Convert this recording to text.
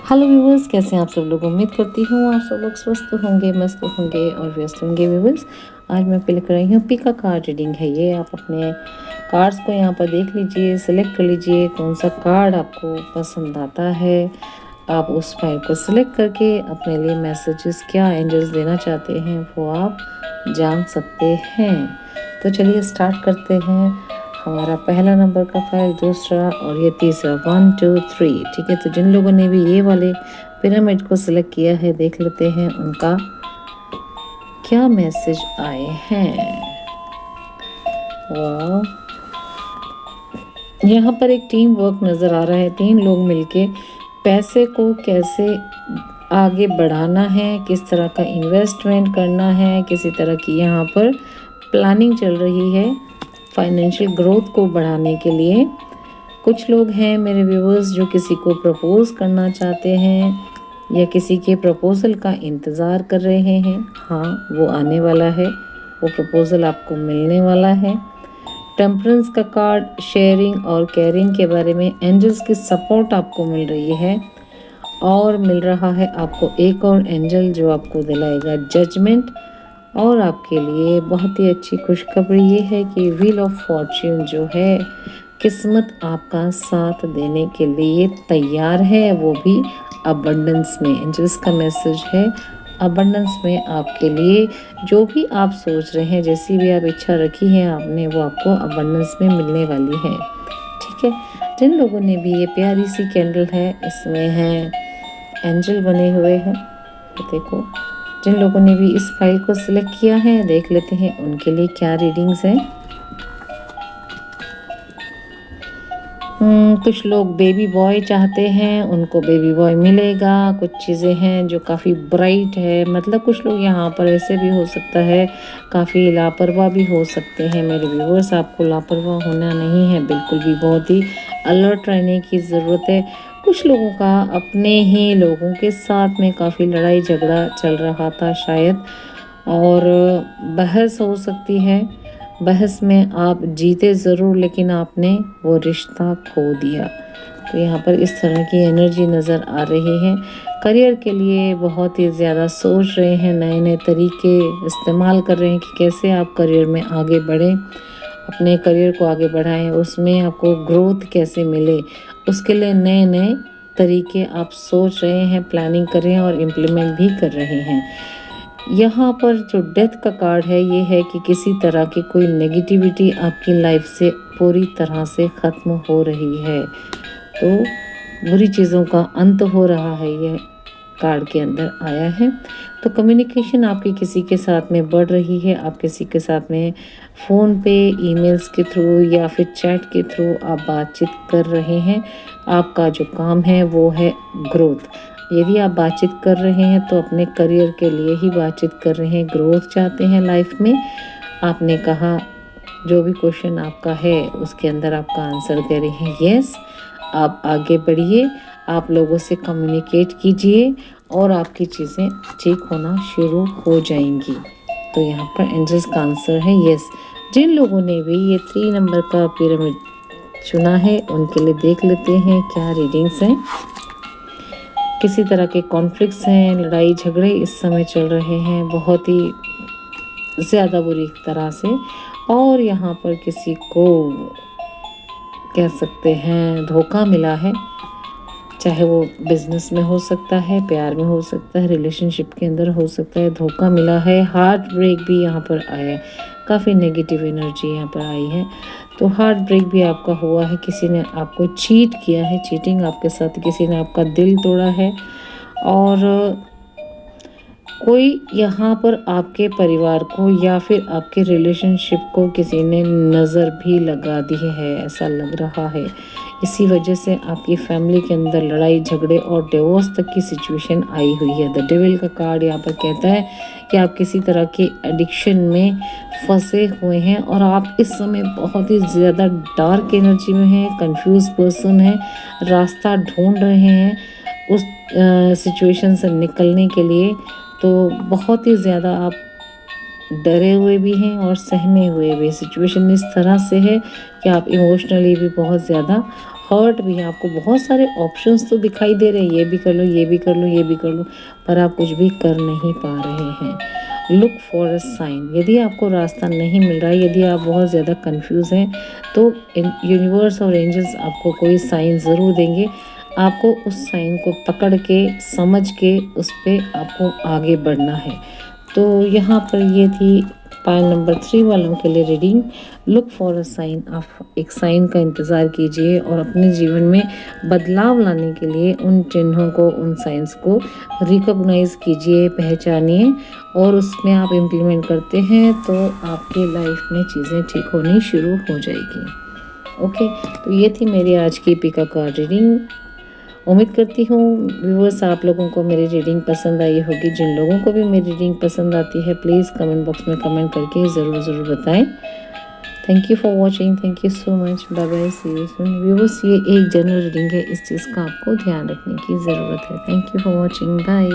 Hello viewers, कैसे हैं आप सब लोग। उम्मीद करती हूँ आप सब लोग स्वस्थ होंगे, मस्त होंगे और व्यस्त होंगे। व्यूवर्स, आज मैं आपके लेकर आई हूँ पिका कार्ड रीडिंग है ये। आप अपने कार्ड्स को यहाँ पर देख लीजिए, सिलेक्ट कर लीजिए कौन सा कार्ड आपको पसंद आता है। आप उस फाइल को सिलेक्ट करके अपने लिए मैसेजेस क्या एंजल्स देना चाहते हैं वो आप जान सकते हैं। तो चलिए स्टार्ट करते हैं। हमारा पहला नंबर का फाइल, दूसरा और ये तीसरा, 1 2 3। ठीक है, तो जिन लोगों ने भी ये वाले पिरामिड को सिलेक्ट किया है, देख लेते हैं उनका क्या मैसेज आए हैं। वाह, यहाँ पर एक टीम वर्क नज़र आ रहा है। 3 लोग मिलके पैसे को कैसे आगे बढ़ाना है, किस तरह का इन्वेस्टमेंट करना है, किसी तरह की यहाँ पर प्लानिंग चल रही है फाइनेंशियल ग्रोथ को बढ़ाने के लिए। कुछ लोग हैं मेरे व्यूवर्स जो किसी को प्रपोज करना चाहते हैं या किसी के प्रपोजल का इंतज़ार कर रहे हैं। हाँ, वो आने वाला है, वो प्रपोजल आपको मिलने वाला है। टेम्परेंस का कार्ड शेयरिंग और केयरिंग के बारे में एंजल्स की सपोर्ट आपको मिल रही है। और मिल रहा है आपको एक और एंजल जो आपको दिलाएगा जजमेंट। और आपके लिए बहुत ही अच्छी खुशखबरी ये है कि व्हील ऑफ फॉर्च्यून जो है, किस्मत आपका साथ देने के लिए तैयार है, वो भी अबंडेंस में। एंजल्स का मैसेज है अबंडेंस में आपके लिए। जो भी आप सोच रहे हैं, जैसी भी आप इच्छा रखी है आपने, वो आपको अबंडेंस में मिलने वाली है। ठीक है, जिन लोगों ने भी ये प्यारी सी कैंडल है, इसमें है एंजल बने हुए हैं, देखो। जिन लोगों ने भी इस फाइल को सिलेक्ट किया है, देख लेते हैं उनके लिए क्या रीडिंग्स हैं। कुछ लोग बेबी बॉय चाहते हैं, उनको बेबी बॉय मिलेगा। कुछ चीज़ें हैं जो काफ़ी ब्राइट है, मतलब कुछ लोग यहाँ पर ऐसे भी हो सकता है काफ़ी लापरवाह भी हो सकते हैं। मेरे व्यूवर्स, आपको लापरवाह होना नहीं है बिल्कुल भी, बहुत ही अलर्ट रहने की ज़रूरत है। कुछ लोगों का अपने ही लोगों के साथ में काफ़ी लड़ाई झगड़ा चल रहा था शायद, और बहस हो सकती है। बहस में आप जीते ज़रूर, लेकिन आपने वो रिश्ता खो दिया। तो यहाँ पर इस तरह की एनर्जी नज़र आ रही है। करियर के लिए बहुत ही ज़्यादा सोच रहे हैं, नए नए तरीके इस्तेमाल कर रहे हैं कि कैसे आप करियर में आगे बढ़ें, अपने करियर को आगे बढ़ाएं, उसमें आपको ग्रोथ कैसे मिले, उसके लिए नए नए तरीके आप सोच रहे हैं, प्लानिंग कर रहे हैं और इम्प्लीमेंट भी कर रहे हैं। यहाँ पर जो डेथ का कार्ड है, ये है कि किसी तरह की कोई नेगेटिविटी आपकी लाइफ से पूरी तरह से ख़त्म हो रही है। तो बुरी चीज़ों का अंत हो रहा है, यह कार्ड के अंदर आया है। तो कम्युनिकेशन आपकी किसी के साथ में बढ़ रही है। आप किसी के साथ में फ़ोन पे, ईमेल्स के थ्रू या फिर चैट के थ्रू आप बातचीत कर रहे हैं। आपका जो काम है वो है ग्रोथ। यदि आप बातचीत कर रहे हैं तो अपने करियर के लिए ही बातचीत कर रहे हैं, ग्रोथ चाहते हैं लाइफ में। आपने कहा जो भी क्वेश्चन आपका है उसके अंदर आपका आंसर दे रहे हैं यस। आप आगे बढ़िए, आप लोगों से कम्युनिकेट कीजिए और आपकी चीज़ें ठीक होना शुरू हो जाएंगी। तो यहाँ पर एंजल्स का आंसर है यस। जिन लोगों ने भी ये 3 नंबर का पिरामिड चुना है, उनके लिए देख लेते हैं क्या रीडिंग्स हैं। किसी तरह के कॉन्फ्लिक्ट्स हैं, लड़ाई झगड़े इस समय चल रहे हैं बहुत ही ज़्यादा बुरी तरह से। और यहाँ पर किसी को कह सकते हैं धोखा मिला है, चाहे वो बिजनेस में हो सकता है, प्यार में हो सकता है, रिलेशनशिप के अंदर हो सकता है, धोखा मिला है। हार्ट ब्रेक भी यहाँ पर आया है, काफ़ी नेगेटिव एनर्जी यहाँ पर आई है। तो हार्ट ब्रेक भी आपका हुआ है, किसी ने आपको चीट किया है, चीटिंग आपके साथ, किसी ने आपका दिल तोड़ा है। और कोई यहाँ पर आपके परिवार को या फिर आपके रिलेशनशिप को किसी ने नज़र भी लगा दी है, ऐसा लग रहा है। इसी वजह से आपकी फैमिली के अंदर लड़ाई झगड़े और डिवोर्स तक की सिचुएशन आई हुई है। द डेविल का कार्ड यहाँ पर कहता है कि आप किसी तरह के एडिक्शन में फंसे हुए हैं और आप इस समय बहुत ही ज़्यादा डार्क एनर्जी में हैं, कंफ्यूज पर्सन हैं, रास्ता ढूंढ रहे हैं उस सिचुएशन से निकलने के लिए। तो बहुत ही ज़्यादा आप डरे हुए भी हैं और सहमे हुए भी। सिचुएशन इस तरह से है कि आप इमोशनली भी बहुत ज़्यादा हर्ट भी है, आपको बहुत सारे ऑप्शंस तो दिखाई दे रहे हैं, ये भी कर लो, ये भी कर लो, ये भी कर लो, पर आप कुछ भी कर नहीं पा रहे हैं। लुक फॉर अ साइन, यदि आपको रास्ता नहीं मिल रहा है, यदि आप बहुत ज़्यादा कंफ्यूज हैं, तो यूनिवर्स और एंजल्स आपको कोई साइन ज़रूर देंगे। आपको उस साइन को पकड़ के, समझ के, उस पर आपको आगे बढ़ना है। तो यहाँ पर ये थी पाइल नंबर 3 वालों के लिए reading. Look for a sign, आप एक साइन का इंतज़ार कीजिए और अपने जीवन में बदलाव लाने के लिए उन चिन्हों को, उन साइंस को रिकॉग्नाइज कीजिए, पहचानिए, और उसमें आप इम्प्लीमेंट करते हैं तो आपके लाइफ में चीज़ें ठीक होनी शुरू हो जाएगी। ओके, तो ये थी मेरी आज की पिका कार्ड रीडिंग। उम्मीद करती हूँ व्यूअर्स आप लोगों को मेरी रीडिंग पसंद आई होगी। जिन लोगों को भी मेरी रीडिंग पसंद आती है, प्लीज़ कमेंट बॉक्स में कमेंट करके ज़रूर बताएं। Thank you for watching, thank you so much, bye bye, see you soon. Viewers, ये एक जनरल रीडिंग है, इस चीज़ का आपको ध्यान रखने की ज़रूरत है। Thank you for watching, bye.